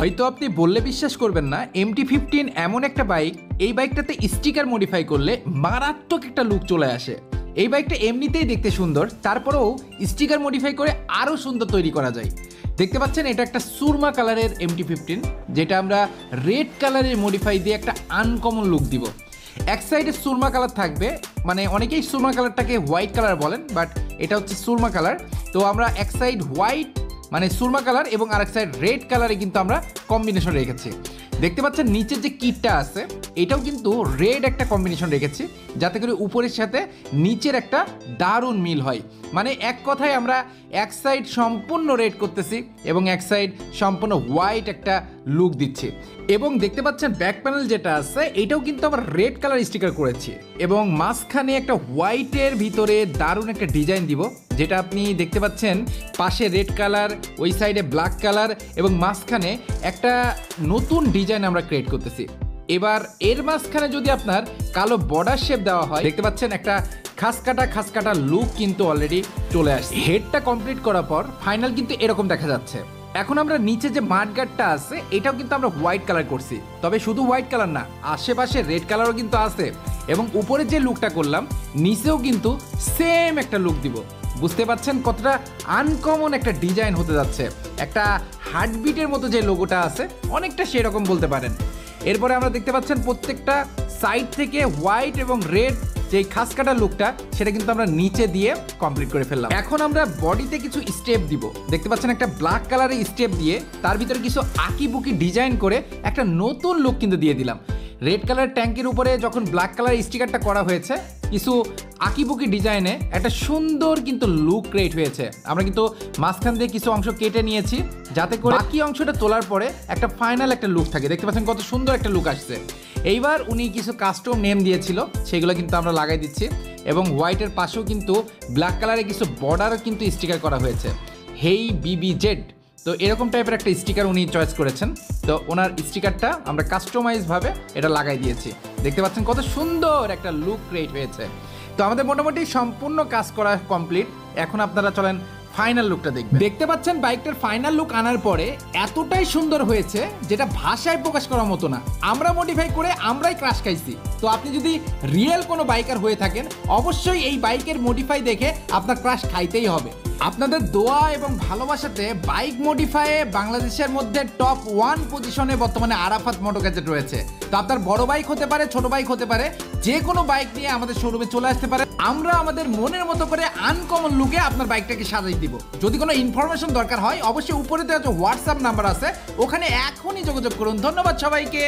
হয়তো আপনি বললে বিশ্বাস করবেন না, MT-15 এমন একটা বাইক, এই বাইকটাতে স্টিকার মডিফাই করলে মারাত্মক একটা লুক চলে আসে। এই বাইকটা এমনিতেই দেখতে সুন্দর, তারপরেও স্টিকার মডিফাই করে আরও সুন্দর তৈরি করা যায়। দেখতে পাচ্ছেন এটা একটা সুরমা কালারের MT-15, যেটা আমরা রেড কালারের মডিফাই দিয়ে একটা আনকমন লুক দিব। এক সাইডে সুরমা কালার থাকবে, মানে অনেকেই সুরমা কালারটাকে হোয়াইট কালার বলেন, বাট এটা হচ্ছে সুরমা কালার। তো আমরা এক সাইড হোয়াইট মানে সুরমা কালার এবং আরেক সাইড রেড কালারে কিন্তু আমরা কম্বিনেশন রেখেছি। দেখতে পাচ্ছেন নিচের যে কিটটা আছে এটাও কিন্তু রেড একটা কম্বিনেশন রেখেছি, যাতে করে উপরের সাথে নিচের একটা দারুণ মিল হয়। মানে এক কথায় আমরা এক সাইড সম্পূর্ণ রেড করতেছি এবং এক সাইড সম্পূর্ণ হোয়াইট একটা লুক দিচ্ছি। এবং দেখতে পাচ্ছেন ব্যাক প্যানেল যেটা আছে এটাও কিন্তু আমরা রেড কালার স্টিকার করেছি এবং মাঝখানে একটা হোয়াইটের ভিতরে দারুণ একটা ডিজাইন দিব, যেটা আপনি দেখতে পাচ্ছেন পাশে রেড কালার, ওই সাইডে ব্ল্যাক কালার এবং মাঝখানে একটা নতুন ডিজাইন আমরা ক্রিয়েট করতেছি। এবার এর মাঝখানে যদি আপনার কালো বর্ডার শেপ দেওয়া হয়, দেখতে পাচ্ছেন একটা খাসকাটা লুক কিন্তু অলরেডি চলে আসছে। হেডটা কমপ্লিট করার পর ফাইনাল কিন্তু এরকম দেখা যাচ্ছে। এখন আমরা নিচে যে মাঠগার্ডটা আছে এটাও কিন্তু আমরা হোয়াইট কালার করছি, তবে শুধু হোয়াইট কালার না, আশেপাশে রেড কালারও কিন্তু আছে এবং উপরে যে লুকটা করলাম নিচেও কিন্তু সেম একটা লুক দিব। বুঝতে পারছেন কতটা আনকমন একটা ডিজাইন হতে যাচ্ছে। একটা হার্টবিটের মতো যে লোগোটা আছে অনেকটা সেরকম বলতে পারেন। এরপরে আমরা দেখতে পাচ্ছেন প্রত্যেকটা সাইড থেকে হোয়াইট এবং রেড যে খাসকাটা লুকটা সেটা কিন্তু আমরা নিচে দিয়ে কমপ্লিট করে ফেললাম। এখন আমরা বডিতে কিছু স্টেপ দিব। দেখতে পাচ্ছেন একটা ব্ল্যাক কালারের স্টেপ দিয়ে তার ভিতরে কিছু আঁকিবুকি ডিজাইন করে একটা নতুন লুক কিন্তু দিয়ে দিলাম। রেড কালার ট্যাঙ্কের উপরে যখন ব্ল্যাক কালার স্টিকারটা করা হয়েছে, কিছু আঁকিবুকি ডিজাইনে একটা সুন্দর কিন্তু লুক ক্রিয়েট হয়েছে। আমরা কিন্তু মাঝখান দিয়ে কিছু অংশ কেটে নিয়েছি, যাতে করে বাকি অংশটা তোলার পরে একটা ফাইনাল একটা লুক থাকে। দেখতে পাচ্ছেন কত সুন্দর একটা লুক আসছে। এইবার উনি কিছু কাস্টম নেম দিয়েছিল, সেগুলো কিন্তু আমরা লাগাই দিচ্ছি এবং হোয়াইটের পাশেও কিন্তু ব্ল্যাক কালারে কিছু বর্ডারও কিন্তু স্টিকার করা হয়েছে, হেই BBZ। তো এরকম টাইপের একটা স্টিকার উনি চয়েস করেছেন, তো ওনার স্টিকারটা আমরা কাস্টমাইজভাবে এটা লাগাই দিয়েছি। দেখতে পাচ্ছেন কত সুন্দর একটা লুক ক্রিয়েট হয়েছে। তো আমাদের মোটামুটি সম্পূর্ণ কাজ করা কমপ্লিট। এখন আপনারা চলেন ফাইনাল লুকটা দেখবেন। দেখতে পাচ্ছেন বাইকটার ফাইনাল লুক আনার পরে এতটাই সুন্দর হয়েছে যেটা ভাষায় প্রকাশ করার মতো না। আমরা মডিফাই করে আমরাই ক্রাশ খাইছি। তো আপনি যদি রিয়েল কোনো বাইকার হয়ে থাকেন অবশ্যই এই বাইকের মডিফাই দেখে আপনার ক্রাশ খাইতেই হবে। আপনাদের দোয়া এবং ভালোবাসাতে বাইক মডিফাইয়ে বাংলাদেশের মধ্যে টপ 1 পজিশনে বর্তমানে আরাফাত মোটো গ্যাজেট রয়েছে। তো আপনার বড় বাইক হতে পারে, ছোট বাইক হতে পারে, যে কোনো বাইক নিয়ে আমাদের শোরুমে চলে আসতে পারে। আমরা আমাদের মনের মতো করে আনকমন লুকে আপনার বাইকটাকে সাজাই দিব। যদি কোনো ইনফরমেশন দরকার হয় অবশ্যই উপরে দেওয়া যে হোয়াটসঅ্যাপ নাম্বার আছে ওখানে এখনই যোগাযোগ করুন। ধন্যবাদ সবাইকে।